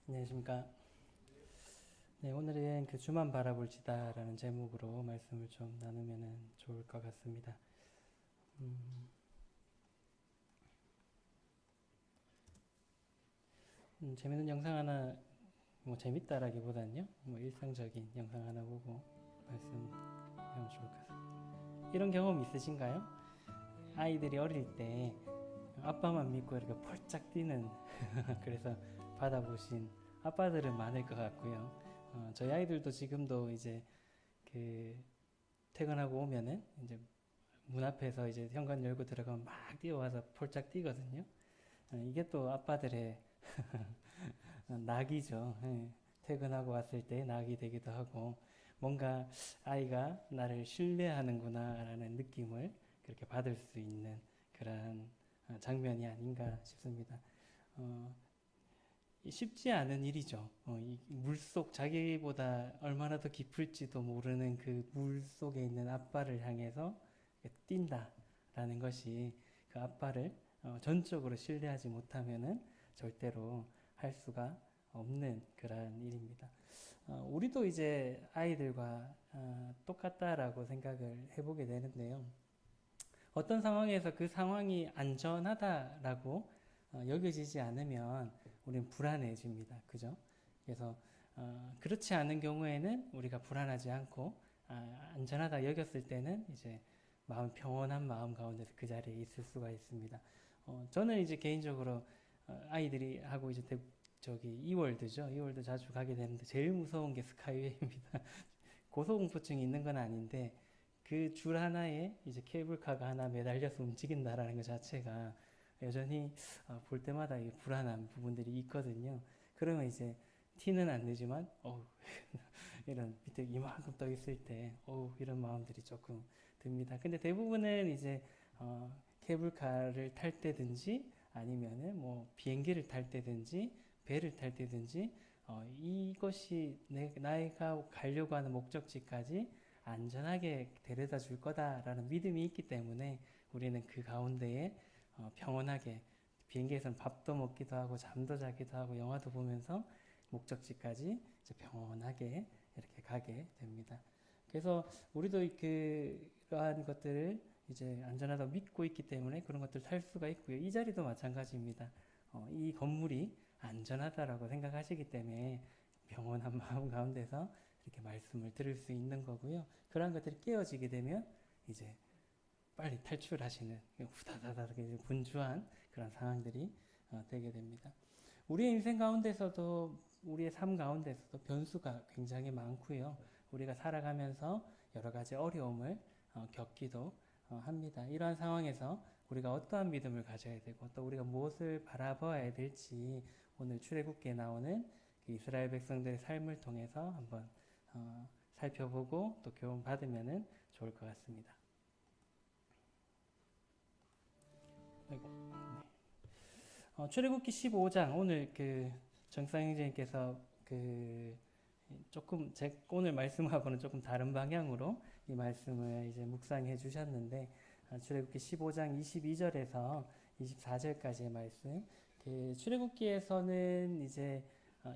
안녕하십니까. 네, 오늘은 그 주만 바라볼지다라는 제목으로 말씀을 좀 나누면 좋을 것 같습니다. 재밌는 영상 하나, 뭐 재밌다라기보다는요, 뭐 일상적인 영상 하나 보고 말씀하면 좋을 것 같습니다. 이런 경험 있으신가요? 아이들이 어릴 때 아빠만 믿고 이렇게 펄짝 뛰는 그래서 받아보신 아빠들은 많을 것 같고요. 저희 아이들도 지금도 이제 그 퇴근하고 오면은 이제 문 앞에서 이제 현관 열고 들어가면 막 뛰어와서 폴짝 뛰거든요. 이게 또 아빠들의 낙이죠. 예. 퇴근하고 왔을 때 낙이 되기도 하고 뭔가 아이가 나를 신뢰하는구나라는 느낌을 그렇게 받을 수 있는 그러한 장면이 아닌가 싶습니다. 어, 쉽지 않은 일이죠. 이 물속 자기보다 얼마나 더 깊을지도 모르는 그 물 속에 있는 아빠를 향해서 뛴다라는 것이 그 아빠를 전적으로 신뢰하지 못하면은 절대로 할 수가 없는 그러한 일입니다. 우리도 이제 아이들과 똑같다라고 생각을 해보게 되는데요. 어떤 상황에서 그 상황이 안전하다라고 여겨지지 않으면 우리는 불안해집니다. 그죠? 그래서 그렇지 않은 경우에는 우리가 불안하지 않고 안전하다 여겼을 때는 이제 마음 평온한 마음 가운데서 그 자리에 있을 수가 있습니다. 저는 이제 개인적으로 아이들이 하고 이제 저기 이월드죠. 이월드 자주 가게 되는데 제일 무서운 게 스카이웨이입니다. 고소공포증이 있는 건 아닌데 그 줄 하나에 이제 케이블카가 하나 매달려서 움직인다라는 것 자체가 여전히 볼 때마다 불안한 부분들이 있거든요. 그러면 이제 티는 안 내지만 이런 밑에 이만큼 떠 있을 때 이런 마음들이 조금 듭니다. 근데 대부분은 이제 케이블카를 탈 때든지 아니면은 뭐 비행기를 탈 때든지 배를 탈 때든지 이것이 나가 가려고 하는 목적지까지 안전하게 데려다 줄 거다라는 믿음이 있기 때문에 우리는 그 가운데에 평온하게 비행기에서는 밥도 먹기도 하고 잠도 자기도 하고 영화도 보면서 목적지까지 이제 평온하게 이렇게 가게 됩니다. 그래서 우리도 그러한 것들을 이제 안전하다고 믿고 있기 때문에 그런 것들 탈 수가 있고요. 이 자리도 마찬가지입니다. 이 건물이 안전하다라고 생각하시기 때문에 평온한 마음 가운데서 이렇게 말씀을 들을 수 있는 거고요. 그러한 것들이 깨어지게 되면 이제 빨리 탈출하시는 후다다다 분주한 그런 상황들이 되게 됩니다. 우리의 인생 가운데서도 우리의 삶 가운데서도 변수가 굉장히 많고요. 우리가 살아가면서 여러 가지 어려움을 겪기도 합니다. 이러한 상황에서 우리가 어떠한 믿음을 가져야 되고 또 우리가 무엇을 바라봐야 될지 오늘 출애굽기에 나오는 그 이스라엘 백성들의 삶을 통해서 한번 살펴보고 또 교훈 받으면 좋을 것 같습니다. 아이고, 출애굽기 15장 오늘 그 정상형제님께서 그 조금 제 오늘 말씀하고는 조금 다른 방향으로 이 말씀을 이제 묵상해 주셨는데 출애굽기 15장 22절에서 24절까지의 말씀. 그 출애굽기에서는 이제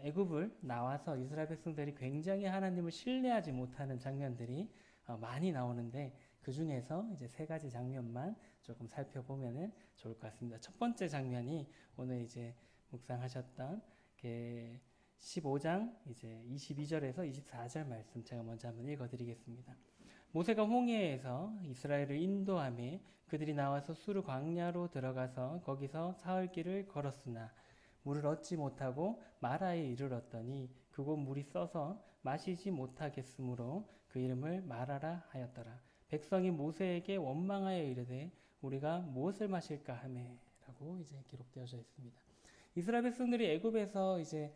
애굽을 나와서 이스라엘 백성들이 굉장히 하나님을 신뢰하지 못하는 장면들이 많이 나오는데 그 중에서 이제 세 가지 장면만 조금 살펴보면은 좋을 것 같습니다. 첫 번째 장면이 오늘 이제 묵상하셨던 그 15장 이제 22절에서 24절 말씀 제가 먼저 한번 읽어드리겠습니다. 모세가 홍해에서 이스라엘을 인도하며 그들이 나와서 수르 광야로 들어가서 거기서 사흘 길을 걸었으나 물을 얻지 못하고 마라에 이르렀더니 그곳 물이 써서 마시지 못하겠으므로 그 이름을 마라라 하였더라. 백성이 모세에게 원망하여 이르되 우리가 무엇을 마실까 하매라고 이제 기록되어져 있습니다. 이스라엘 백성들이 애굽에서 이제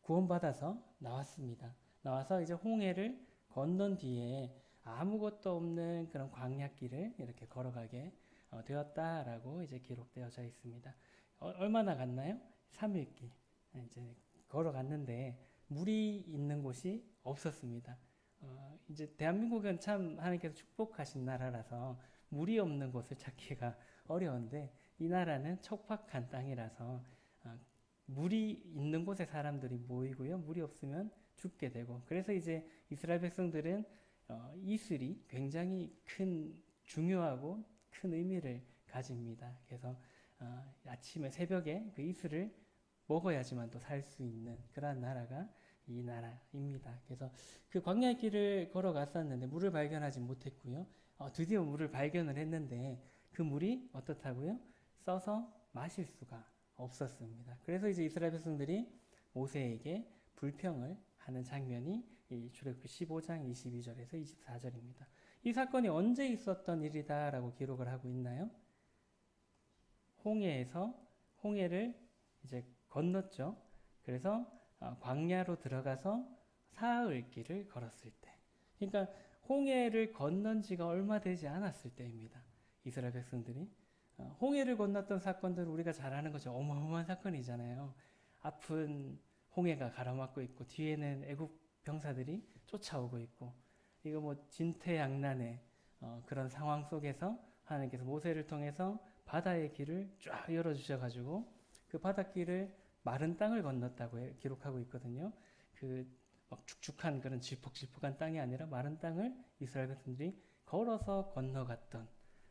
구원받아서 나왔습니다. 나와서 이제 홍해를 건넌 뒤에 아무것도 없는 그런 광야길을 이렇게 걸어가게 되었다라고 이제 기록되어져 있습니다. 얼마나 갔나요? 3일길. 이제 걸어갔는데 물이 있는 곳이 없었습니다. 이제 대한민국은 참 하나님께서 축복하신 나라라서 물이 없는 곳을 찾기가 어려운데 이 나라는 척박한 땅이라서 물이 있는 곳에 사람들이 모이고요. 물이 없으면 죽게 되고. 그래서 이제 이스라엘 백성들은 이슬이 굉장히 중요하고 큰 의미를 가집니다. 그래서 아침에 새벽에 그 이슬을 먹어야지만 또 살 수 있는 그러한 나라가 이 나라입니다. 그래서 그 광야의 길을 걸어갔었는데 물을 발견하지 못했고요. 드디어 물을 발견을 했는데 그 물이 어떻다고요? 써서 마실 수가 없었습니다. 그래서 이제 이스라엘 백성들이 모세에게 불평을 하는 장면이 이 출애굽기 15장 22절에서 24절입니다. 이 사건이 언제 있었던 일이다라고 기록을 하고 있나요? 홍해에서 홍해를 이제 건넜죠. 그래서 광야로 들어가서 사흘길을 걸었을 때. 그러니까 홍해를 건넌 지가 얼마 되지 않았을 때입니다. 이스라엘 백성들이 홍해를 건넜던 사건들은 우리가 잘 아는 거죠. 어마어마한 사건이잖아요. 아픈 홍해가 가로막고 있고 뒤에는 애국 병사들이 쫓아오고 있고 이거 뭐 진퇴양난의 그런 상황 속에서 하나님께서 모세를 통해서 바다의 길을 쫙 열어주셔가지고 그 바닷길을 마른 땅을 건넜다고 기록하고 있거든요. 그 막 축축한 그런 질퍽질퍽한 땅이 아니라 마른 땅을 이스라엘 백성들이 걸어서 건너갔던.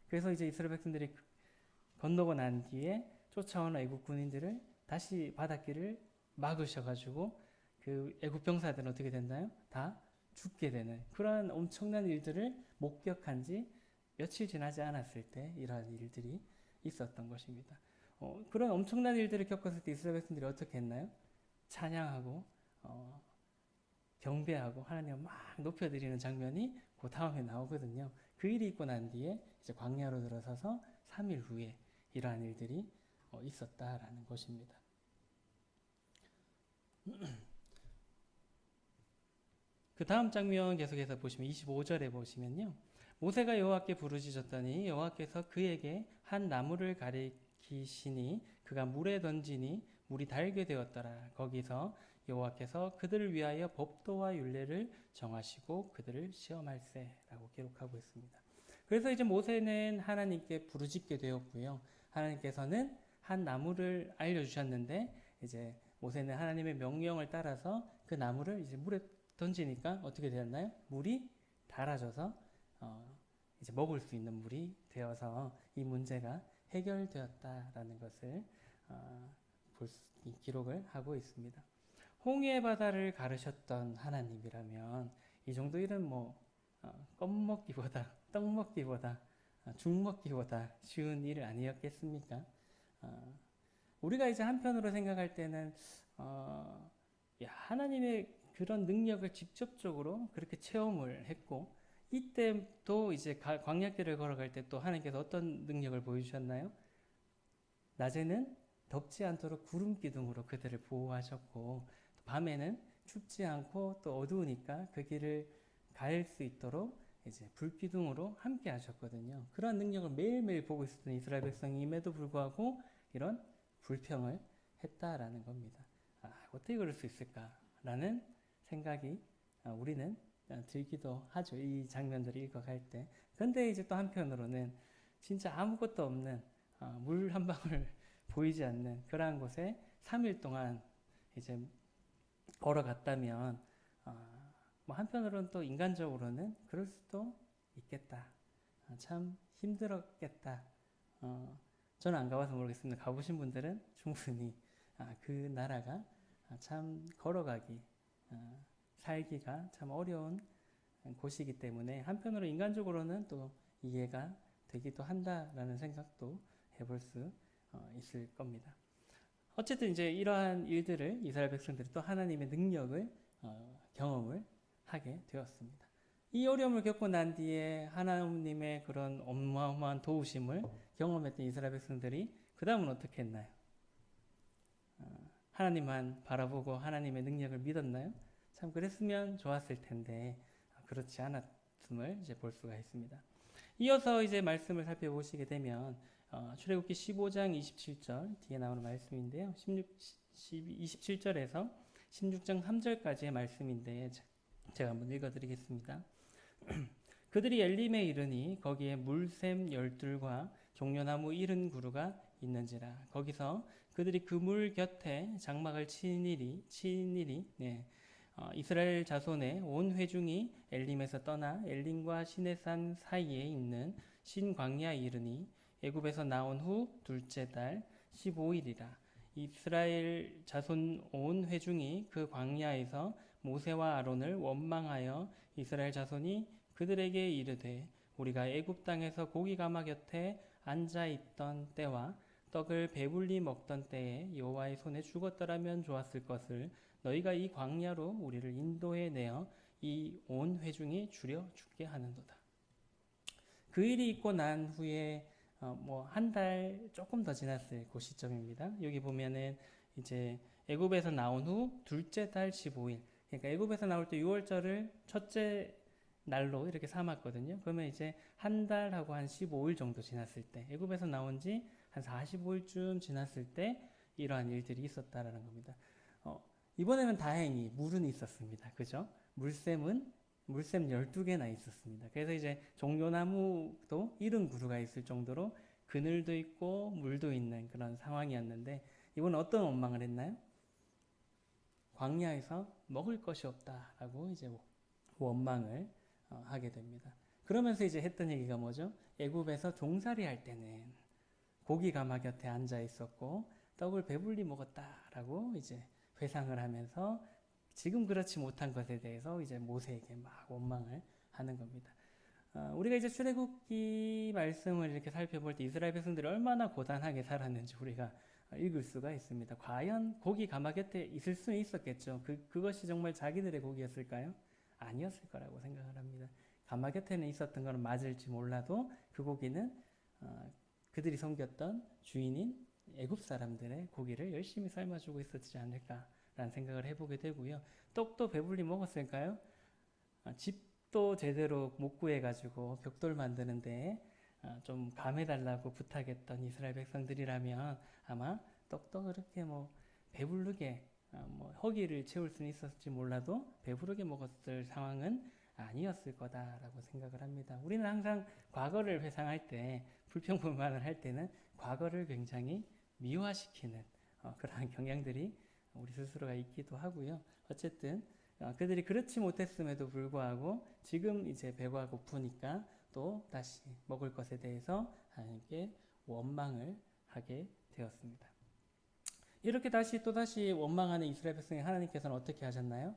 그래서 이제 이스라엘 백성들이 건너고 난 뒤에 쫓아오는 애국 군인들을 다시 바닷길을 막으셔가지고 그 애국 병사들은 어떻게 됐나요? 다 죽게 되는 그러한 엄청난 일들을 목격한 지 며칠 지나지 않았을 때 이러한 일들이 있었던 것입니다. 그런 엄청난 일들을 겪었을 때 이스라엘 백성들이 어떻게 했나요? 찬양하고 경배하고 하나님을 막 높여드리는 장면이 그 다음에 나오거든요. 그 일이 있고 난 뒤에 이제 광야로 들어서서 3일 후에 이러한 일들이 있었다라는 것입니다. 그 다음 장면 계속해서 보시면 25절에 보시면요. 모세가 여호와께 부르짖었더니 여호와께서 그에게 한 나무를 가리키시니 그가 물에 던지니 물이 달게 되었더라. 거기서 여호와께서 그들을 위하여 법도와 율례를 정하시고 그들을 시험할세라고 기록하고 있습니다. 그래서 이제 모세는 하나님께 부르짖게 되었고요. 하나님께서는 한 나무를 알려주셨는데 이제 모세는 하나님의 명령을 따라서 그 나무를 이제 물에 던지니까 어떻게 되었나요? 물이 달아져서 이제 먹을 수 있는 물이 되어서 이 문제가 해결되었다라는 것을 기록을 하고 있습니다. 홍해 바다를 가르셨던 하나님이라면 이 정도 일은 뭐 껌먹기보다 떡먹기보다 죽먹기보다 쉬운 일 아니었겠습니까? 우리가 이제 한편으로 생각할 때는 하나님의 그런 능력을 직접적으로 그렇게 체험을 했고 이때 또 이제 광야길을 걸어갈 때 또 하나님께서 어떤 능력을 보여주셨나요? 낮에는 덥지 않도록 구름 기둥으로 그들을 보호하셨고 밤에는 춥지 않고 또 어두우니까 그 길을 갈 수 있도록 이제 불기둥으로 함께 하셨거든요. 그러한 능력을 매일매일 보고 있었던 이스라엘 백성임에도 불구하고 이런 불평을 했다라는 겁니다. 어떻게 그럴 수 있을까라는 생각이 우리는 들기도 하죠. 이 장면들을 읽어갈 때. 그런데 이제 또 한편으로는 진짜 아무것도 없는 물 한 방울 보이지 않는 그러한 곳에 3일 동안 이제 걸어갔다면 뭐 한편으로는 또 인간적으로는 그럴 수도 있겠다. 참 힘들었겠다. 저는 안 가봐서 모르겠습니다. 가보신 분들은 충분히 그 나라가 참 걸어가기 살기가 참 어려운 곳이기 때문에 한편으로 인간적으로는 또 이해가 되기도 한다라는 생각도 해볼 수 있을 겁니다. 어쨌든 이제 이러한 일들을 이스라엘 백성들이 또 하나님의 능력을 경험을 하게 되었습니다. 이 어려움을 겪고 난 뒤에 하나님의 그런 어마어마한 도우심을 경험했던 이스라엘 백성들이 그 다음은 어떻게 했나요? 하나님만 바라보고 하나님의 능력을 믿었나요? 참 그랬으면 좋았을 텐데 그렇지 않았음을 이제 볼 수가 있습니다. 이어서 이제 말씀을 살펴보시게 되면 출애굽기 15장 27절 뒤에 나오는 말씀인데요. 27절에서 16장 3절까지의 말씀인데 제가 한번 읽어드리겠습니다. 그들이 엘림에 이르니 거기에 물샘 12과 종려나무 70그루가 있는지라 거기서 그들이 그 물 곁에 장막을 친 일이 이스라엘 자손의 온 회중이 엘림에서 떠나 엘림과 시내산 사이에 있는 신광야에 이르니 애굽에서 나온 후 둘째 달 15일이라. 이스라엘 자손 온 회중이 그 광야에서 모세와 아론을 원망하여 이스라엘 자손이 그들에게 이르되 우리가 애굽 땅에서 고기 가마 곁에 앉아 있던 때와 떡을 배불리 먹던 때에 여호와의 손에 죽었더라면 좋았을 것을 너희가 이 광야로 우리를 인도해 내어 이 온 회중이 주려 죽게 하는도다. 그 일이 있고 난 후에 한 달 조금 더 지났을 그 시점입니다. 여기 보면은 이제 애굽에서 나온 후 둘째 달 15일. 그러니까 애굽에서 나올 때 6월절을 첫째 날로 이렇게 삼았거든요. 그러면 이제 한 달하고 한 15일 정도 지났을 때, 애굽에서 나온 지 한 45일쯤 지났을 때 이러한 일들이 있었다라는 겁니다. 이번에는 다행히 물은 있었습니다. 그죠? 물샘 12개나 있었습니다. 그래서 이제 종려나무도 70그루가 있을 정도로 그늘도 있고 물도 있는 그런 상황이었는데, 이번엔 어떤 원망을 했나요? 광야에서 먹을 것이 없다라고 이제 원망을 하게 됩니다. 그러면서 이제 했던 얘기가 뭐죠? 애굽에서 종살이 할 때는 고기 가마 곁에 앉아 있었고 떡을 배불리 먹었다라고 이제 회상을 하면서 지금 그렇지 못한 것에 대해서 이제 모세에게 막 원망을 하는 겁니다. 우리가 이제 출애굽기 말씀을 이렇게 살펴볼 때 이스라엘 백성들이 얼마나 고단하게 살았는지 우리가 읽을 수가 있습니다. 과연 고기 가마 곁에 있을 수는 있었겠죠. 그것이 정말 자기들의 고기였을까요? 아니었을 거라고 생각을 합니다. 가마 곁에는 있었던 건 맞을지 몰라도 그 고기는 그들이 섬겼던 주인인 애굽 사람들의 고기를 열심히 삶아주고 있었지 않을까라는 생각을 해보게 되고요. 떡도 배불리 먹었을까요? 집도 제대로 못 구해가지고 벽돌 만드는데 좀 감해달라고 부탁했던 이스라엘 백성들이라면 아마 떡도 그렇게 배부르게 허기를 채울 수는 있었을지 몰라도 배부르게 먹었을 상황은 아니었을 거다라고 생각을 합니다. 우리는 항상 과거를 회상할 때, 불평불만을 할 때는 과거를 굉장히 미화시키는 그러한 경향들이 우리 스스로가 있기도 하고요. 어쨌든 그들이 그렇지 못했음에도 불구하고 지금 이제 배가 고프니까 또 다시 먹을 것에 대해서 하나님께 원망을 하게 되었습니다. 이렇게 또다시 원망하는 이스라엘 백성이 하나님께서는 어떻게 하셨나요?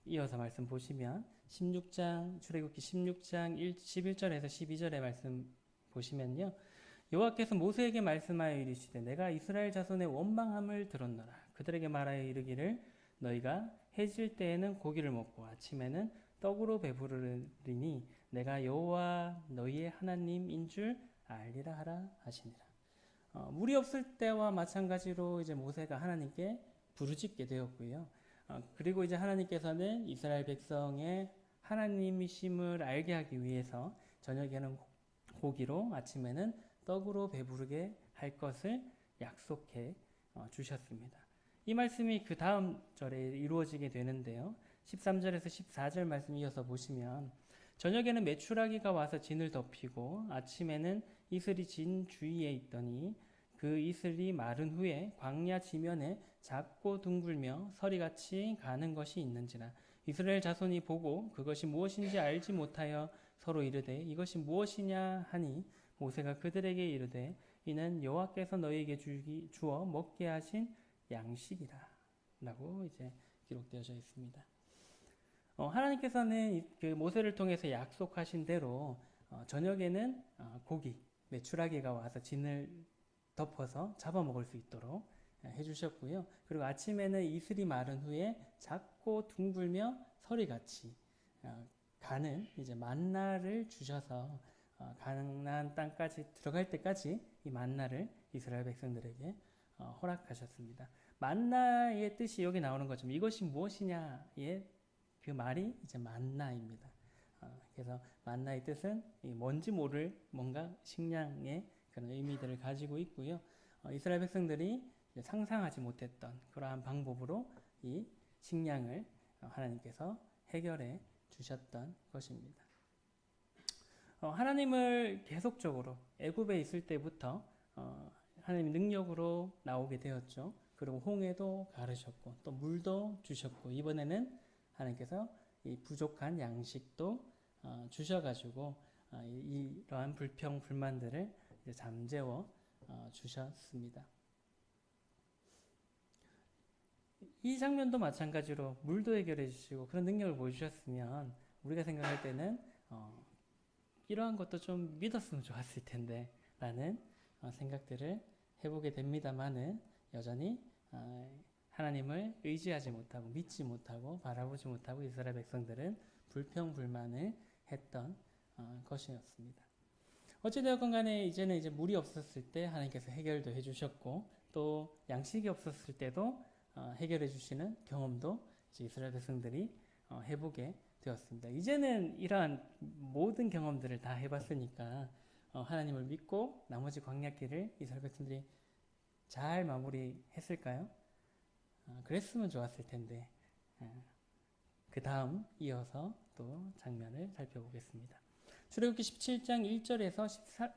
이어서 말씀 보시면 출애굽기 16장 11절에서 12절의 말씀 보시면요. 여호와께서 모세에게 말씀하여 이르시되 내가 이스라엘 자손의 원망함을 들었노라. 그들에게 말하여 이르기를 너희가 해질 때에는 고기를 먹고 아침에는 떡으로 배부르리니 내가 여호와 너희의 하나님인 줄 알리라 하라 하시니라. 물이 없을 때와 마찬가지로 이제 모세가 하나님께 부르짖게 되었고요. 그리고 이제 하나님께서는 이스라엘 백성의 하나님이심을 알게 하기 위해서 저녁에는 고기로 아침에는 떡으로 배부르게 할 것을 약속해 주셨습니다. 이 말씀이 그 다음 절에 이루어지게 되는데요. 13절에서 14절 말씀 이어서 보시면 저녁에는 메추라기가 와서 진을 덮이고 아침에는 이슬이 진 주위에 있더니 그 이슬이 마른 후에 광야 지면에 작고 둥글며 서리같이 가는 것이 있는지라. 이스라엘 자손이 보고 그것이 무엇인지 알지 못하여 서로 이르되 이것이 무엇이냐 하니 모세가 그들에게 이르되 이는 여호와께서 너희에게 주어 먹게 하신 양식이라 라고 이제 기록되어져 있습니다. 하나님께서는 그 모세를 통해서 약속하신 대로 저녁에는 고기, 메추라기가 와서 진을 덮어서 잡아먹을 수 있도록 해주셨고요. 그리고 아침에는 이슬이 마른 후에 작고 둥글며 서리같이 가는 이제 만나를 주셔서 가나안 땅까지 들어갈 때까지 이 만나를 이스라엘 백성들에게 허락하셨습니다. 만나의 뜻이 여기 나오는 것처럼 이것이 무엇이냐의 그 말이 이제 만나입니다. 그래서 만나의 뜻은 뭔지 모를 뭔가 식량의 그런 의미들을 가지고 있고요. 이스라엘 백성들이 상상하지 못했던 그러한 방법으로 이 식량을 하나님께서 해결해 주셨던 것입니다. 하나님을 계속적으로 애굽에 있을 때부터 하나님의 능력으로 나오게 되었죠. 그리고 홍해도 가르셨고 또 물도 주셨고 이번에는 하나님께서 이 부족한 양식도 주셔가지고 이러한 불평 불만들을 이제 잠재워 주셨습니다. 이 장면도 마찬가지로 물도 해결해 주시고 그런 능력을 보여주셨으면 우리가 생각할 때는 이러한 것도 좀 믿었으면 좋았을 텐데 라는 생각들을 해보게 됩니다만은 여전히 하나님을 의지하지 못하고 믿지 못하고 바라보지 못하고 이스라엘 백성들은 불평불만을 했던 것이었습니다. 어찌되었건 간에 이제는 이제 물이 없었을 때 하나님께서 해결도 해주셨고 또 양식이 없었을 때도 해결해 주시는 경험도 이제 이스라엘 백성들이 해보게 되었습니다. 이제는 이러한 모든 경험들을 다 해봤으니까 하나님을 믿고 나머지 광야길을 이스라엘 백성들이 잘 마무리했을까요? 그랬으면 좋았을 텐데 그 다음 이어서 또 장면을 살펴보겠습니다. 출애굽기 17장 1절에서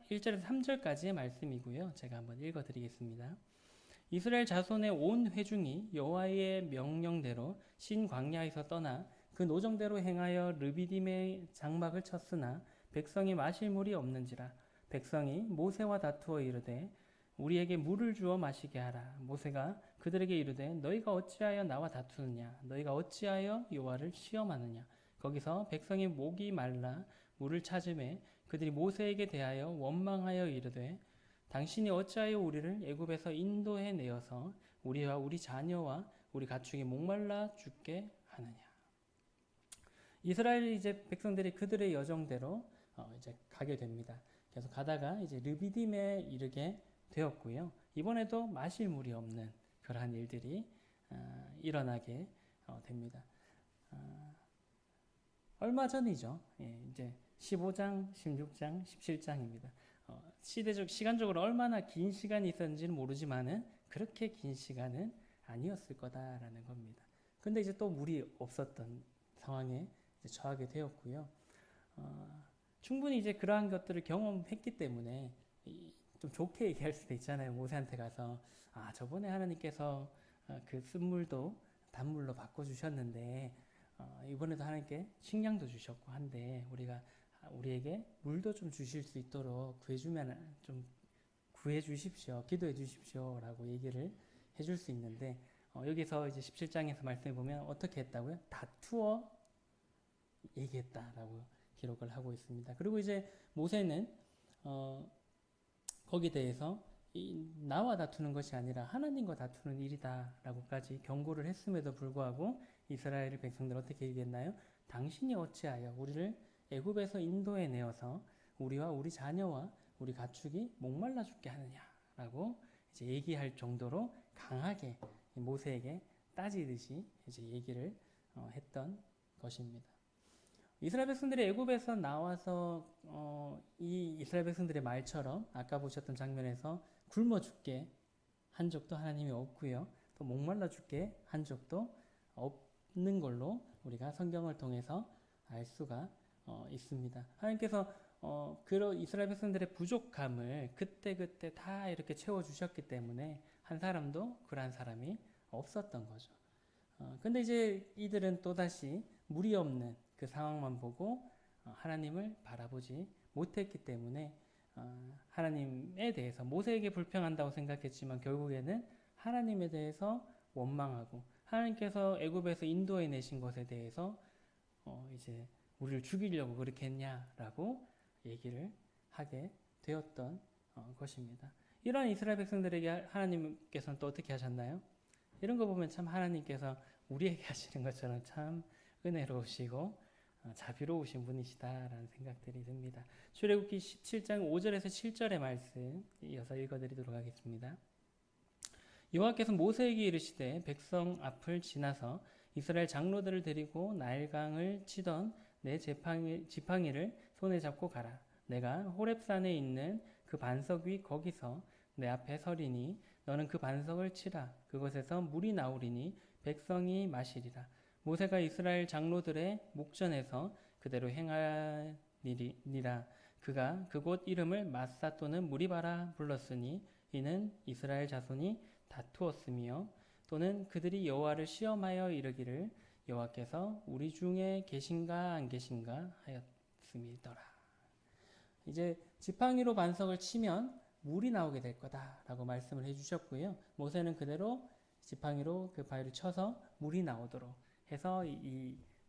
3절까지의 말씀이고요. 제가 한번 읽어드리겠습니다. 이스라엘 자손의 온 회중이 여호와의 명령대로 신 광야에서 떠나 그 노정대로 행하여 르비딤의 장막을 쳤으나 백성이 마실 물이 없는지라. 백성이 모세와 다투어 이르되 우리에게 물을 주어 마시게 하라. 모세가 그들에게 이르되 너희가 어찌하여 나와 다투느냐? 너희가 어찌하여 여호와를 시험하느냐? 거기서 백성이 목이 말라 물을 찾음에 그들이 모세에게 대하여 원망하여 이르되 당신이 어찌하여 우리를 애굽에서 인도해 내어서 우리와 우리 자녀와 우리 가축이 목말라 죽게 하느냐? 이스라엘 이제 백성들이 그들의 여정대로 이제 가게 됩니다. 계속 가다가 이제 르비딤에 이르게 되었고요. 이번에도 마실 물이 없는 그러한 일들이 일어나게 됩니다. 얼마 전이죠. 이제 15장, 16장, 17장입니다. 시간적으로 얼마나 긴 시간이 있었는지는 모르지만은 그렇게 긴 시간은 아니었을 거다라는 겁니다. 근데 이제 또 물이 없었던 상황에 이제 처하게 되었고요. 충분히 이제 그러한 것들을 경험했기 때문에 좀 좋게 얘기할 수도 있잖아요. 모세한테 가서 저번에 하나님께서 그 쓴물도 단물로 바꿔주셨는데 이번에도 하나님께 식량도 주셨고 한데 우리에게 물도 좀 주실 수 있도록 좀 구해 주십시오. 기도해 주십시오라고 얘기를 해줄 수 있는데 여기서 이제 17장에서 말씀해 보면 어떻게 했다고요? 다투어 얘기했다라고 기록을 하고 있습니다. 그리고 이제 모세는 거기에 대해서 나와 다투는 것이 아니라 하나님과 다투는 일이다라고까지 경고를 했음에도 불구하고 이스라엘 백성들 어떻게 얘기했나요? 당신이 어찌하여 우리를 애굽에서 인도해 내어서 우리와 우리 자녀와 우리 가축이 목말라 죽게 하느냐라고 이제 얘기할 정도로 강하게 모세에게 따지듯이 이제 얘기를 했던 것입니다. 이스라엘 백성들이 애굽에서 나와서 이 이스라엘 백성들의 말처럼 아까 보셨던 장면에서 굶어 죽게 한 적도 하나님이 없고요. 또 목말라 죽게 한 적도 없는 걸로 우리가 성경을 통해서 알 수가 있습니다. 하나님께서 이스라엘 백성들의 부족함을 그때그때 다 이렇게 채워주셨기 때문에 한 사람도 그러한 사람이 없었던 거죠. 근데 이제 이들은 또다시 물이 없는 그 상황만 보고 하나님을 바라보지 못했기 때문에 하나님에 대해서 모세에게 불평한다고 생각했지만 결국에는 하나님에 대해서 원망하고 하나님께서 애굽에서 인도해 내신 것에 대해서 이제 우리를 죽이려고 그렇게 했냐라고 얘기를 하게 되었던 것입니다. 이러한 이스라엘 백성들에게 하나님께서는 또 어떻게 하셨나요? 이런 거 보면 참 하나님께서 우리에게 하시는 것처럼 참 은혜로우시고 자비로우신 분이시다라는 생각들이 듭니다. 출애굽기 17장 5절에서 7절의 말씀 이어서 읽어드리도록 하겠습니다. 여호와께서 모세에게 이르시되 백성 앞을 지나서 이스라엘 장로들을 데리고 나일강을 치던 내 지팡이를 손에 잡고 가라. 내가 호렙산에 있는 그 반석 위 거기서 내 앞에 서리니 너는 그 반석을 치라. 그곳에서 물이 나오리니 백성이 마시리라. 모세가 이스라엘 장로들의 목전에서 그대로 행하니라. 그가 그곳 이름을 마사 또는 무리바라 불렀으니 이는 이스라엘 자손이 다투었으며 또는 그들이 여호와를 시험하여 이르기를 여호와께서 우리 중에 계신가 안 계신가 하였음이더라. 이제 지팡이로 반석을 치면 물이 나오게 될 거다라고 말씀을 해주셨고요. 모세는 그대로 지팡이로 그 바위를 쳐서 물이 나오도록 해서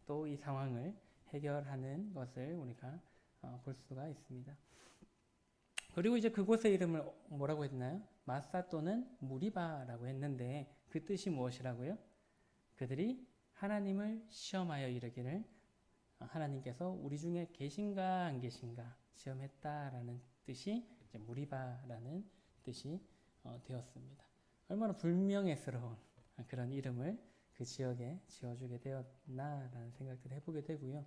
또 이 상황을 해결하는 것을 우리가 볼 수가 있습니다. 그리고 이제 그곳의 이름을 뭐라고 했나요? 마사 또는 무리바라고 했는데 그 뜻이 무엇이라고요? 그들이 하나님을 시험하여 이르기를 하나님께서 우리 중에 계신가 안 계신가 시험했다라는 뜻이 이제 무리바라는 뜻이 되었습니다. 얼마나 불명예스러운 그런 이름을 그 지역에 지어주게 되었나라는 생각들을 해보게 되고요.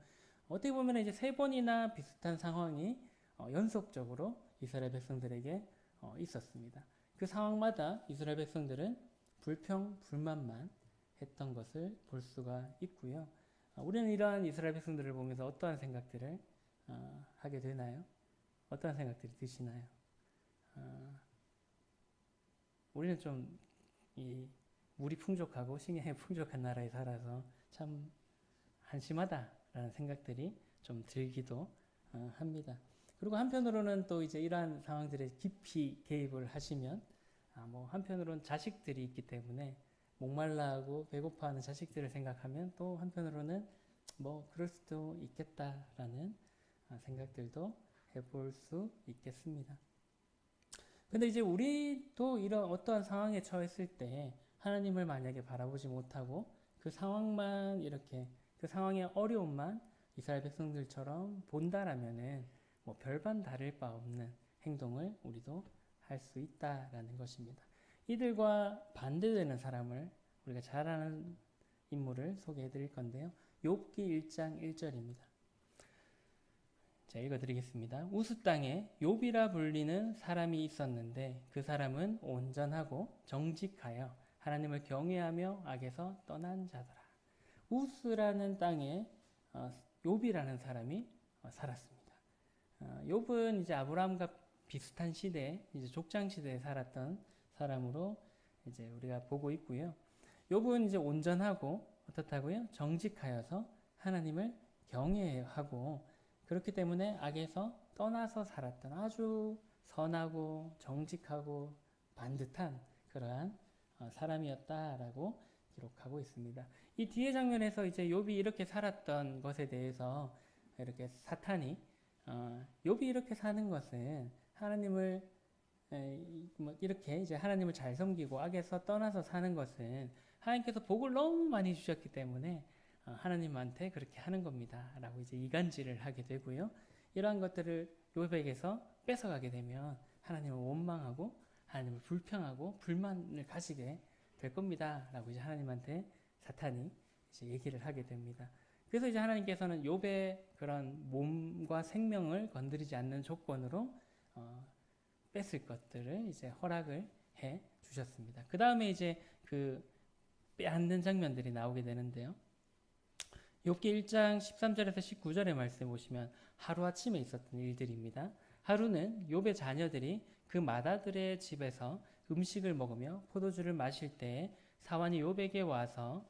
어떻게 보면 이제 세 번이나 비슷한 상황이 연속적으로 이스라엘 백성들에게 있었습니다. 그 상황마다 이스라엘 백성들은 불평불만만 했던 것을 볼 수가 있고요. 우리는 이러한 이스라엘 백성들을 보면서 어떠한 생각들을 하게 되나요? 어떠한 생각들이 드시나요? 우리는 좀 이 물이 풍족하고 식량이 풍족한 나라에 살아서 참 한심하다라는 생각들이 좀 들기도 합니다. 그리고 한편으로는 또 이제 이러한 상황들에 깊이 개입을 하시면 뭐 한편으로는 자식들이 있기 때문에 목말라하고 배고파하는 자식들을 생각하면 또 한편으로는 뭐 그럴 수도 있겠다라는 생각들도 해볼 수 있겠습니다. 근데 이제 우리도 이런 어떠한 상황에 처했을 때 하나님을 만약에 바라보지 못하고 그 상황만 이렇게 그 상황의 어려움만 이스라엘 백성들처럼 본다라면은 뭐 별반 다를 바 없는 행동을 우리도 할 수 있다라는 것입니다. 이들과 반대되는 사람을 우리가 잘 아는 인물을 소개해 드릴 건데요. 욥기 1장 1절입니다. 자, 읽어드리겠습니다. 우스 땅에 욥이라 불리는 사람이 있었는데 그 사람은 온전하고 정직하여 하나님을 경외하며 악에서 떠난 자더라. 우스라는 땅에 욥이라는 사람이 살았습니다. 욥은 이제 아브라함과 비슷한 시대, 이제 족장 시대에 살았던 사람으로 이제 우리가 보고 있고요. 욥은 이제 온전하고 어떻다고요? 정직하여서 하나님을 경외하고 그렇기 때문에 악에서 떠나서 살았던 아주 선하고 정직하고 반듯한 그러한 사람이었다라고 기록하고 있습니다. 이 뒤에 장면에서 이제 욥이 이렇게 살았던 것에 대해서 이렇게 사탄이 욥이 이렇게 사는 것은 하나님을 이렇게 이제 하나님을 잘 섬기고 악에서 떠나서 사는 것은 하나님께서 복을 너무 많이 주셨기 때문에 하나님한테 그렇게 하는 겁니다. 라고 이제 이간질을 하게 되고요. 이러한 것들을 욥에게서 뺏어가게 되면 하나님을 원망하고 하나님을 불평하고 불만을 가지게 될 겁니다. 라고 이제 하나님한테 사탄이 이제 얘기를 하게 됩니다. 그래서 이제 하나님께서는 욥의 그런 몸과 생명을 건드리지 않는 조건으로 뺏을 것들을 이제 허락을 해 주셨습니다. 그 다음에 이제 그 빼앗는 장면들이 나오게 되는데요. 욥기 1장 13절에서 19절의 말씀 보시면 하루아침에 있었던 일들입니다. 하루는 욥의 자녀들이 그 맏아들의 집에서 음식을 먹으며 포도주를 마실 때에 사환이 욥에게 와서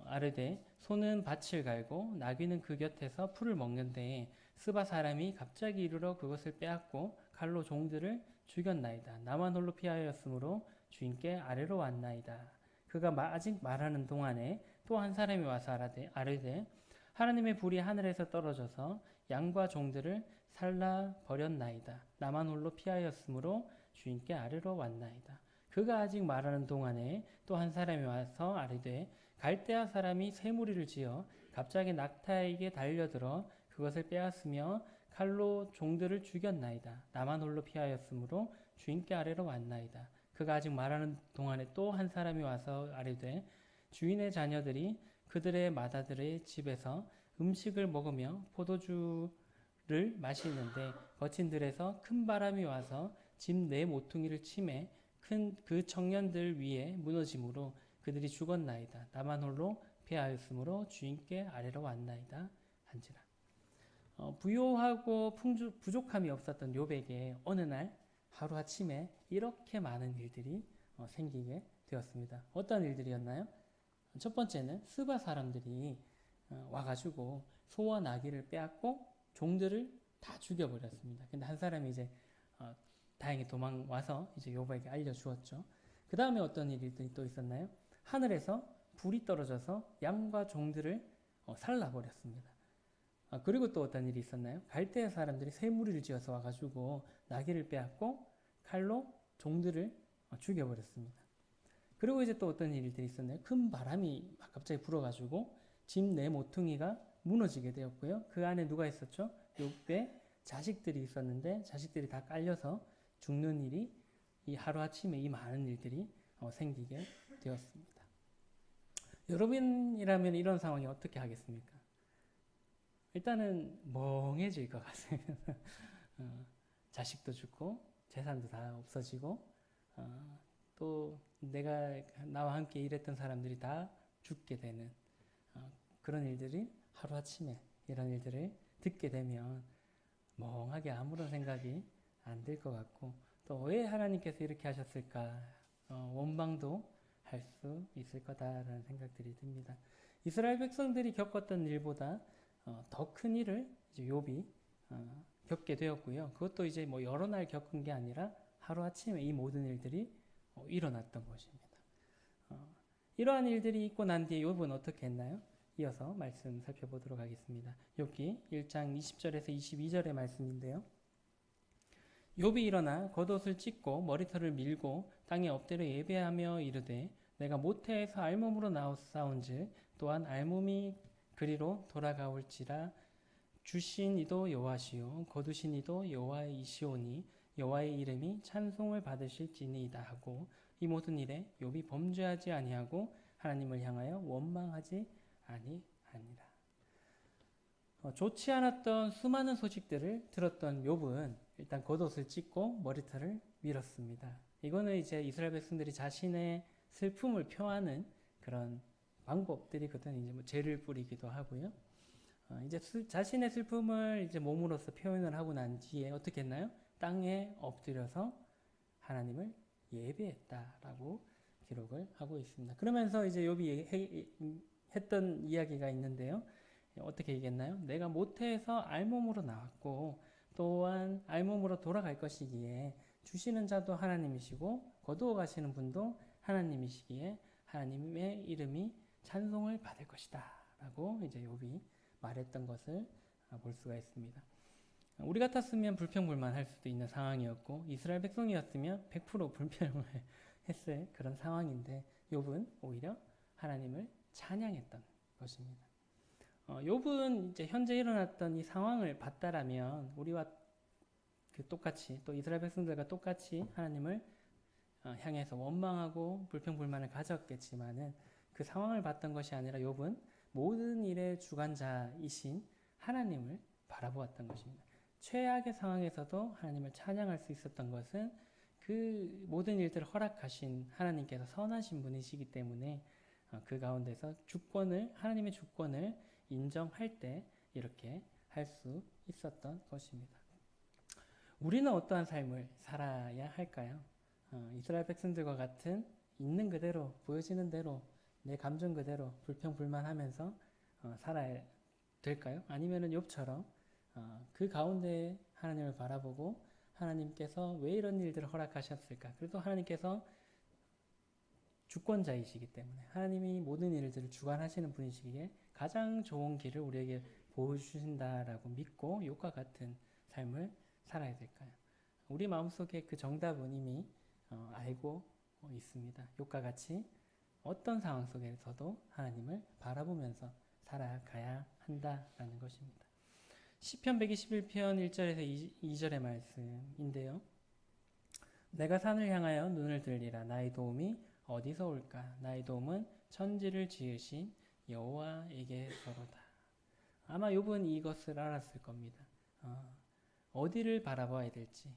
아르되 소는 밭을 갈고 나귀는 그 곁에서 풀을 먹는데 스바 사람이 갑자기 이르러 그것을 빼앗고 칼로 종들을 죽였나이다. 나만 홀로 피하였으므로 주인께 아래로 왔나이다. 그가 아직 말하는 동안에 또 한 사람이 와서 아르되 하나님의 불이 하늘에서 떨어져서 양과 종들을 살라 버렸나이다. 나만 홀로 피하였으므로 주인께 아래로 왔나이다. 그가 아직 말하는 동안에 또 한 사람이 와서 아르되 갈대아 사람이 새 무리를 지어 갑자기 낙타에게 달려들어 그것을 빼앗으며 칼로 종들을 죽였나이다. 나만 홀로 피하였으므로 주인께 아래로 왔나이다. 그가 아직 말하는 동안에 또 한 사람이 와서 아뢰되 주인의 자녀들이 그들의 맏아들의 집에서 음식을 먹으며 포도주를 마시는데 거친 들에서 큰 바람이 와서 집 네 모퉁이를 치매 큰 그 청년들 위에 무너짐으로 그들이 죽었나이다. 나만 홀로 피하였으므로 주인께 아래로 왔나이다 한지라. 부요하고 부족함이 없었던 욥에게 어느 날 하루아침에 이렇게 많은 일들이 생기게 되었습니다. 어떤 일들이었나요? 첫 번째는 스바 사람들이 와가지고 소와 나귀를 빼앗고 종들을 다 죽여버렸습니다. 근데 한 사람이 이제 다행히 도망와서 이제 요바에게 알려주었죠. 그 다음에 어떤 일들이 또 있었나요? 하늘에서 불이 떨어져서 양과 종들을 살라버렸습니다. 그리고 또 어떤 일이 있었나요? 갈대아 사람들이 새 무리를 지어서 와가지고 나귀를 빼앗고 칼로 종들을 죽여버렸습니다. 그리고 이제 또 어떤 일들이 있었나요? 큰 바람이 막 갑자기 불어가지고 집 내 모퉁이가 무너지게 되었고요. 그 안에 누가 있었죠? 욥의 자식들이 있었는데 자식들이 다 깔려서 죽는 일이 이 하루아침에 이 많은 일들이 생기게 되었습니다. 여러분이라면 이런 상황이 어떻게 하겠습니까? 일단은 멍해질 것 같습니다. 자식도 죽고 재산도 다 없어지고 또 내가 나와 함께 일했던 사람들이 다 죽게 되는 그런 일들이 하루아침에 이런 일들을 듣게 되면 멍하게 아무런 생각이 안 들 것 같고 또 왜 하나님께서 이렇게 하셨을까 원망도 할 수 있을 거다라는 생각들이 듭니다. 이스라엘 백성들이 겪었던 일보다 더 큰 일을 이제 욥이 겪게 되었고요. 그것도 이제 뭐 여러 날 겪은 게 아니라 하루아침에 이 모든 일들이 일어났던 것입니다. 이러한 일들이 있고 난 뒤에 욥은 어떻게 했나요? 이어서 말씀 살펴보도록 하겠습니다. 욥기 1장 20절에서 22절의 말씀인데요. 욥이 일어나 겉옷을 찢고 머리털을 밀고 땅에 엎드려 예배하며 이르되 내가 모태에서 알몸으로 나왔사온즉 또한 알몸이 그리로 돌아가올지라 주신 이도 여호와시요 거두신 이도 여호와이시오니 여호와의 이름이 찬송을 받으실지니이다 하고 이 모든 일에 욥이 범죄하지 아니하고 하나님을 향하여 원망하지 아니하니라. 좋지 않았던 수많은 소식들을 들었던 욥은 일단 겉옷을 찢고 머리털을 밀었습니다. 이거는 이제 이스라엘 백성들이 자신의 슬픔을 표하는 그런 방법들이거든. 이제 뭐 죄를 뿌리기도 하고요. 이제 자신의 슬픔을 이제 몸으로써 표현을 하고 난 뒤에 어떻게 했나요? 땅에 엎드려서 하나님을 예배했다라고 기록을 하고 있습니다. 그러면서 이제 욥이 했던 이야기가 있는데요. 어떻게 얘기했나요? 내가 모태에서 알몸으로 나왔고 또한 알몸으로 돌아갈 것이기에 주시는 자도 하나님이시고 거두어 가시는 분도 하나님이시기에 하나님의 이름이 찬송을 받을 것이다 라고 이제 욥이 말했던 것을 볼 수가 있습니다. 우리 같았으면 불평불만할 수도 있는 상황이었고 이스라엘 백성이었으면 100% 불평을 했을 그런 상황인데 욥은 오히려 하나님을 찬양했던 것입니다. 욥은 이제 현재 일어났던 이 상황을 봤다라면 우리와 똑같이 또 이스라엘 백성들과 똑같이 하나님을 향해서 원망하고 불평불만을 가졌겠지만은 그 상황을 봤던 것이 아니라 욥은 모든 일의 주관자이신 하나님을 바라보았던 것입니다. 최악의 상황에서도 하나님을 찬양할 수 있었던 것은 그 모든 일들을 허락하신 하나님께서 선하신 분이시기 때문에 그 가운데서 하나님의 주권을 인정할 때 이렇게 할 수 있었던 것입니다. 우리는 어떠한 삶을 살아야 할까요? 이스라엘 백성들과 같은 있는 그대로 보여지는 대로 내 감정 그대로 불평불만하면서 살아야 될까요? 아니면은 욥처럼 그 가운데 하나님을 바라보고 하나님께서 왜 이런 일들을 허락하셨을까? 그래도 하나님께서 주권자이시기 때문에 하나님이 모든 일들을 주관하시는 분이시기에 가장 좋은 길을 우리에게 보여주신다라고 믿고 욥과 같은 삶을 살아야 될까요? 우리 마음속에 그 정답은 이미 알고 있습니다. 욥과 같이 어떤 상황 속에서도 하나님을 바라보면서 살아가야 한다라는 것입니다. 시편 121편 1절에서 2절의 말씀인데요. 내가 산을 향하여 눈을 들리라. 나의 도움이 어디서 올까? 나의 도움은 천지를 지으신 여호와에게서로다. 아마 욥은 이것을 알았을 겁니다. 어디를 바라봐야 될지,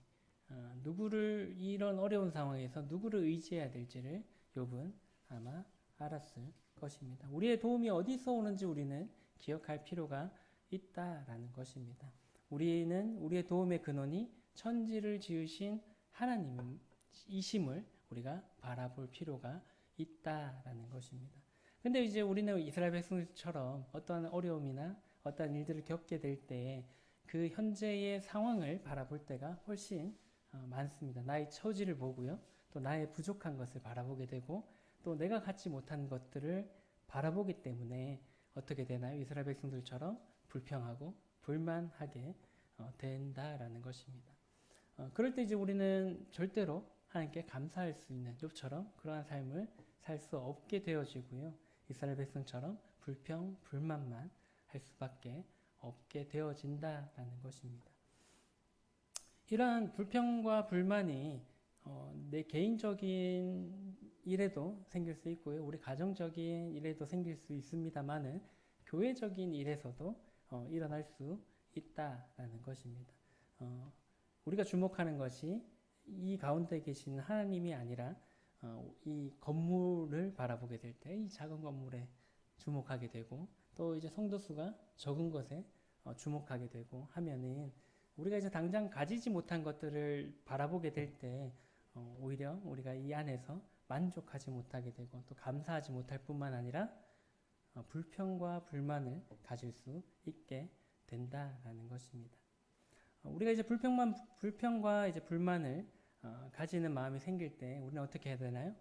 누구를 이런 어려운 상황에서 누구를 의지해야 될지를 욥은 아마 알았을 것입니다. 우리의 도움이 어디서 오는지 우리는 기억할 필요가 있다라는 것입니다. 우리의 도움의 근원이 천지를 지으신 하나님이심을 우리가 바라볼 필요가 있다라는 것입니다. 근데 이제 우리는 이스라엘 백성들처럼 어떠한 어려움이나 어떠한 일들을 겪게 될 때 그 현재의 상황을 바라볼 때가 훨씬 많습니다. 나의 처지를 보고요. 또 나의 부족한 것을 바라보게 되고 또 내가 갖지 못한 것들을 바라보기 때문에 어떻게 되나요? 이스라엘 백성들처럼 불평하고 불만하게 된다라는 것입니다. 그럴 때 이제 우리는 절대로 하나님께 감사할 수 있는 욥처럼 그러한 삶을 살 수 없게 되어지고요. 이스라엘 백성처럼 불평, 불만만 할 수밖에 없게 되어진다라는 것입니다. 이러한 불평과 불만이 내 개인적인 일에도 생길 수 있고요. 우리 가정적인 일에도 생길 수 있습니다만은 교회적인 일에서도 일어날 수 있다라는 것입니다. 우리가 주목하는 것이 이 가운데 계신 하나님이 아니라 이 건물을 바라보게 될 때 이 작은 건물에 주목하게 되고 또 이제 성도 수가 적은 것에 주목하게 되고 하면은 우리가 이제 당장 가지지 못한 것들을 바라보게 될 때 오히려 우리가 이 안에서 만족하지 못하게 되고 또 감사하지 못할 뿐만 아니라 불평과 불만을 가질 수 있게 된다라는 것입니다. 우리가 이제 불평과 이제 불만을 가지는 마음이 생길 때 우리는 어떻게 해야 되나요?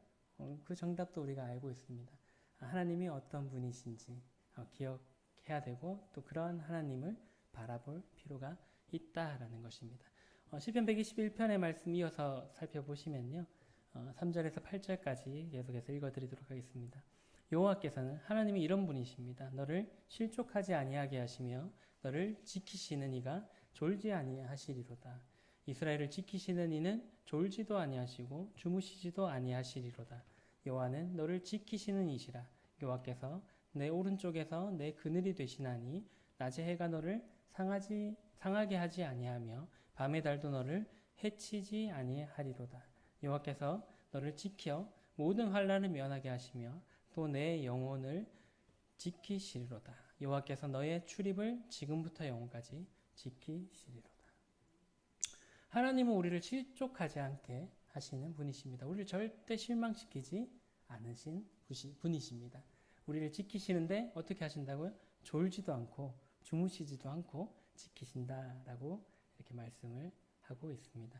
그 정답도 우리가 알고 있습니다. 하나님이 어떤 분이신지 기억해야 되고 또 그런 하나님을 바라볼 필요가 있다라는 것입니다. 시편 121편의 말씀 이어서 살펴보시면요. 3절에서 8절까지 계속해서 읽어드리도록 하겠습니다. 여호와께서는 하나님이 이런 분이십니다. 너를 실족하지 아니하게 하시며 너를 지키시는 이가 졸지 아니하시리로다. 이스라엘을 지키시는 이는 졸지도 아니하시고 주무시지도 아니하시리로다. 여호와는 너를 지키시는 이시라. 여호와께서 내 오른쪽에서 내 그늘이 되시나니 낮에 해가 너를 상하게 하지 아니하며 밤의 달도 너를 해치지 아니하리로다. 여호와께서 너를 지켜 모든 환난을 면하게 하시며 또 내 영혼을 지키시리로다. 여호와께서 너의 출입을 지금부터 영원까지 지키시리로다. 하나님은 우리를 실족하지 않게 하시는 분이십니다. 우리를 절대 실망시키지 않으신 분이십니다. 우리를 지키시는데 어떻게 하신다고요? 졸지도 않고 주무시지도 않고 지키신다라고 이렇게 말씀을 하고 있습니다.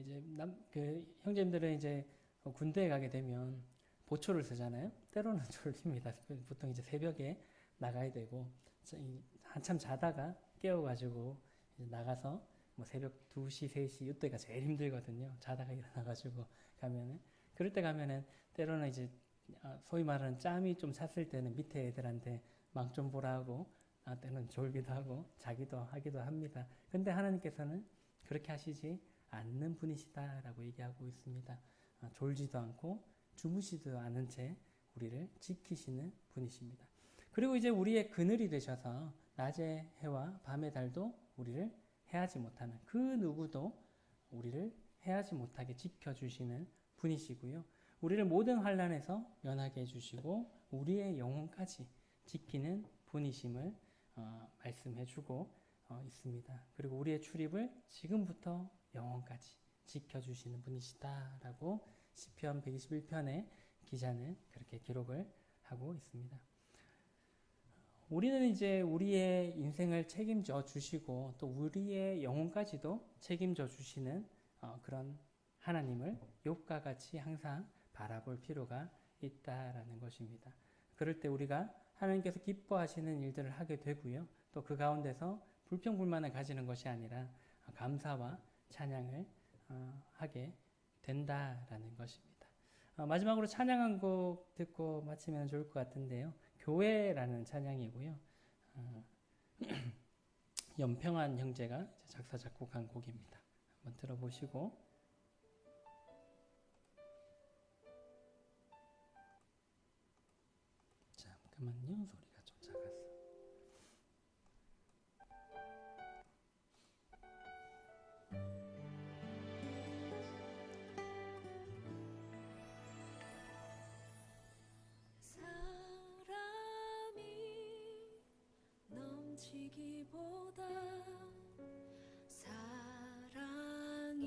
이제 형제님들은 이제 군대에 가게 되면 보초를 쓰잖아요. 때로는 졸립니다. 보통 이제 새벽에 나가야 되고 한참 자다가 깨워가지고 나가서 뭐 새벽 2시, 3시 이때가 제일 힘들거든요. 자다가 일어나가지고 가면은 그럴 때 가면은 때로는 이제 소위 말하는 짬이 좀 찼을 때는 밑에 애들한테 망 좀 보라 하고 때는 졸기도 하고 자기도 하기도 합니다. 근데 하나님께서는 그렇게 하시지 않는 분이시다라고 얘기하고 있습니다. 졸지도 않고 주무시지도 않은 채 우리를 지키시는 분이십니다. 그리고 이제 우리의 그늘이 되셔서 낮의 해와 밤의 달도 우리를 해하지 못하는 그 누구도 우리를 해하지 못하게 지켜주시는 분이시고요. 우리를 모든 환난에서 면하게 해주시고 우리의 영혼까지 지키는 분이심을 말씀해주고 있습니다. 그리고 우리의 출입을 지금부터 영원까지 지켜주시는 분이시다라고 시편 121편의 기자는 그렇게 기록을 하고 있습니다. 우리는 이제 우리의 인생을 책임져 주시고 또 우리의 영혼까지도 책임져 주시는 그런 하나님을 욥과 같이 항상 바라볼 필요가 있다라는 것입니다. 그럴 때 우리가 하나님께서 기뻐하시는 일들을 하게 되고요. 또 그 가운데서 불평불만을 가지는 것이 아니라 감사와 찬양을 하게 된다라는 것입니다. 마지막으로 찬양 한 곡 듣고 마치면 좋을 것 같은데요. 교회라는 찬양이고요. 연평한 형제가 작사 작곡한 곡입니다. 한번 들어보시고 잠깐만요. 소리가 좀 작아서 넘치기보다 사랑이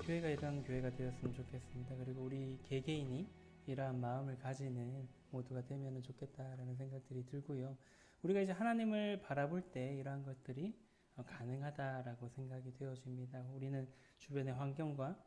교회가 이런 교회가 되었으면 좋겠습니다. 그리고 우리 개개인이 이러한 마음을 가지는 모두가 되면 좋겠다라는 생각들이 들고요. 우리가 이제 하나님을 바라볼 때 이러한 것들이 가능하다라고 생각이 되어집니다. 우리는 주변의 환경과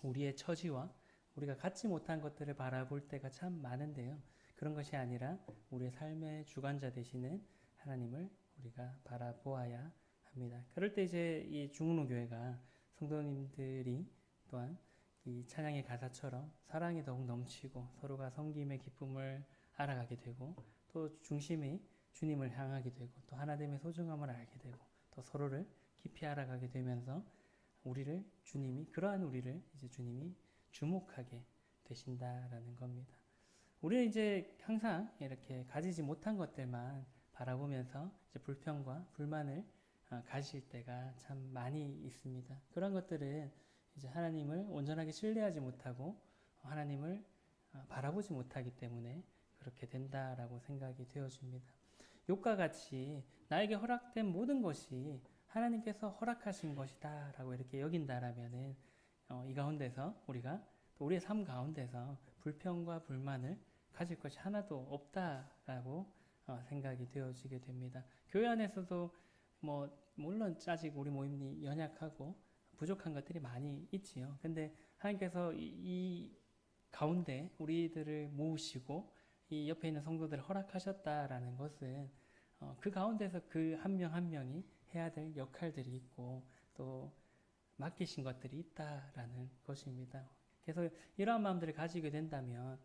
우리의 처지와 우리가 갖지 못한 것들을 바라볼 때가 참 많은데요. 그런 것이 아니라 우리의 삶의 주관자 되시는 하나님을 우리가 바라보아야 합니다. 그럴 때 이제 이 중흥로교회가 성도님들이 또한 이 찬양의 가사처럼 사랑이 더욱 넘치고 서로가 섬김의 기쁨을 알아가게 되고 또 중심이 주님을 향하게 되고 또 하나됨의 소중함을 알게 되고 또 서로를 깊이 알아가게 되면서 그러한 우리를 이제 주님이 주목하게 되신다라는 겁니다. 우리는 이제 항상 이렇게 가지지 못한 것들만 바라보면서 이제 불평과 불만을 가질 때가 참 많이 있습니다. 그런 것들은 이제 하나님을 온전하게 신뢰하지 못하고 하나님을 바라보지 못하기 때문에 그렇게 된다라고 생각이 되어집니다. 욥과 같이 나에게 허락된 모든 것이 하나님께서 허락하신 것이다 라고 이렇게 여긴다라면은 이 가운데서 우리가 또 우리의 삶 가운데서 불평과 불만을 가질 것이 하나도 없다라고 생각이 되어지게 됩니다. 교회 안에서도 물론 아직 우리 모임이 연약하고 부족한 것들이 많이 있지요. 근데 하나님께서 이 가운데 우리들을 모으시고 이 옆에 있는 성도들을 허락하셨다라는 것은 그 가운데서 그 한 명 한 명이 해야 될 역할들이 있고 또 맡기신 것들이 있다라는 것입니다. 그래서 이러한 마음들을 가지게 된다면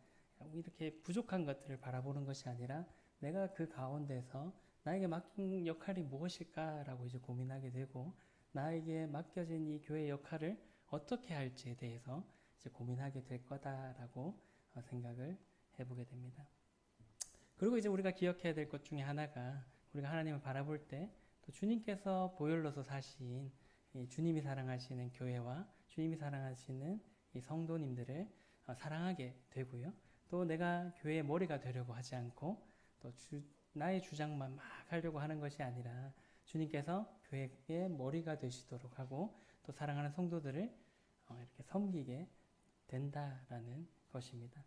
이렇게 부족한 것들을 바라보는 것이 아니라 내가 그 가운데서 나에게 맡긴 역할이 무엇일까라고 이제 고민하게 되고 나에게 맡겨진 이 교회 역할을 어떻게 할지에 대해서 이제 고민하게 될 거다라고 생각을 해보게 됩니다. 그리고 이제 우리가 기억해야 될 것 중에 하나가 우리가 하나님을 바라볼 때 또 주님께서 보혈로서 사신 주님이 사랑하시는 교회와 주님이 사랑하시는 이 성도님들을 사랑하게 되고요. 또 내가 교회의 머리가 되려고 하지 않고 또 나의 주장만 막 하려고 하는 것이 아니라 주님께서 교회의 머리가 되시도록 하고 또 사랑하는 성도들을 이렇게 섬기게 된다라는 것입니다.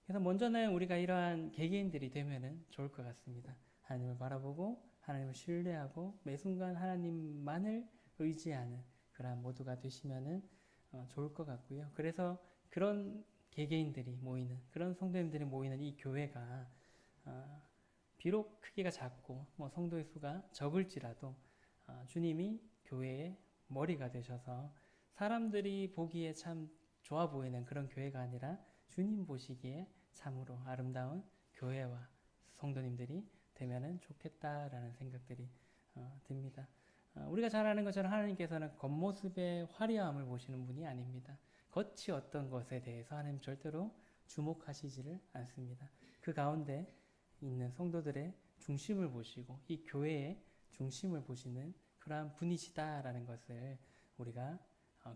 그래서 먼저는 우리가 이러한 개개인들이 되면은 좋을 것 같습니다. 하나님을 바라보고 하나님을 신뢰하고 매 순간 하나님만을 의지하는 그러한 모두가 되시면은 좋을 것 같고요. 그래서 그런 개개인들이 모이는 그런 성도님들이 모이는 이 교회가 비록 크기가 작고 성도의 수가 적을지라도 주님이 교회의 머리가 되셔서 사람들이 보기에 참 좋아 보이는 그런 교회가 아니라 주님 보시기에 참으로 아름다운 교회와 성도님들이 되면은 좋겠다라는 생각들이 듭니다. 우리가 잘 아는 것처럼 하나님께서는 겉모습의 화려함을 보시는 분이 아닙니다. 겉이 어떤 것에 대해서 하나님 절대로 주목하시지를 않습니다. 그 가운데 있는 성도들의 중심을 보시고 이 교회의 중심을 보시는 그러한 분이시다라는 것을 우리가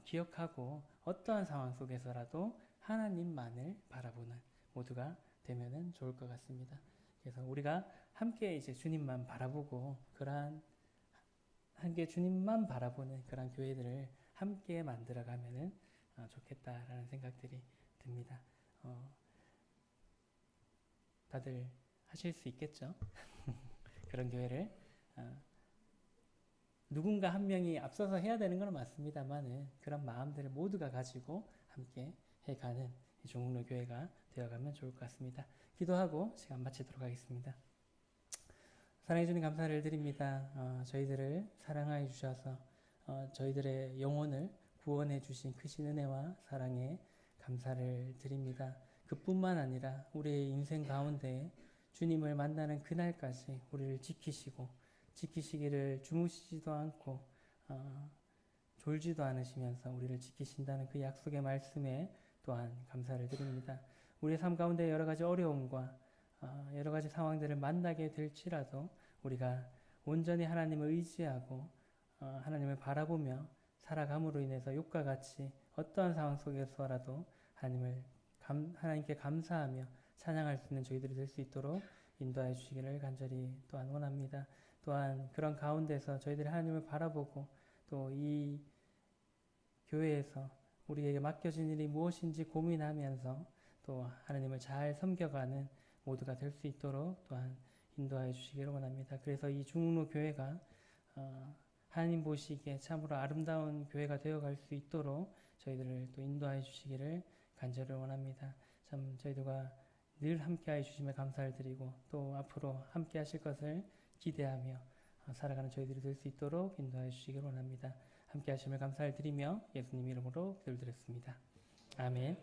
기억하고 어떠한 상황 속에서라도 하나님만을 바라보는 모두가 되면은 좋을 것 같습니다. 그래서 우리가 함께 이제 주님만 바라보고 함께 주님만 바라보는 그런 교회들을 함께 만들어가면은 좋겠다라는 생각들이 듭니다. 다들 하실 수 있겠죠? 그런 교회를 누군가 한 명이 앞서서 해야 되는 건 맞습니다만은 그런 마음들을 모두가 가지고 함께 해가는 종로 교회가 되어가면 좋을 것 같습니다. 기도하고 시간 마치도록 하겠습니다. 사랑해 주님 감사를 드립니다. 저희들을 사랑하여 주셔서 저희들의 영혼을 구원해 주신 크신 은혜와 사랑에 감사를 드립니다. 그뿐만 아니라 우리의 인생 가운데 주님을 만나는 그날까지 우리를 지키시기를 주무시지도 않고 졸지도 않으시면서 우리를 지키신다는 그 약속의 말씀에 또한 감사를 드립니다. 우리의 삶 가운데 여러 가지 어려움과 여러 가지 상황들을 만나게 될지라도 우리가 온전히 하나님을 의지하고 하나님을 바라보며 살아감으로 인해서 욥과 같이 어떠한 상황 속에서라도 하나님께 감사하며 찬양할 수 있는 저희들이 될 수 있도록 인도하여 주시기를 간절히 또한 원합니다. 또한 그런 가운데서 저희들이 하나님을 바라보고 또 이 교회에서 우리에게 맡겨진 일이 무엇인지 고민하면서 또 하나님을 잘 섬겨가는 모두가 될 수 있도록 또한 인도하여 주시기를 원합니다. 그래서 이 중로 교회가 하나님 보시기에 참으로 아름다운 교회가 되어갈 수 있도록 저희들을 또 인도하여 주시기를 간절히 원합니다. 참 저희들과 늘 함께하여 주심에 감사를 드리고 또 앞으로 함께하실 것을 기대하며 살아가는 저희들이 될 수 있도록 인도하여 주시기를 원합니다. 함께하심을 감사를 드리며 예수님 이름으로 기도드렸습니다. 아멘.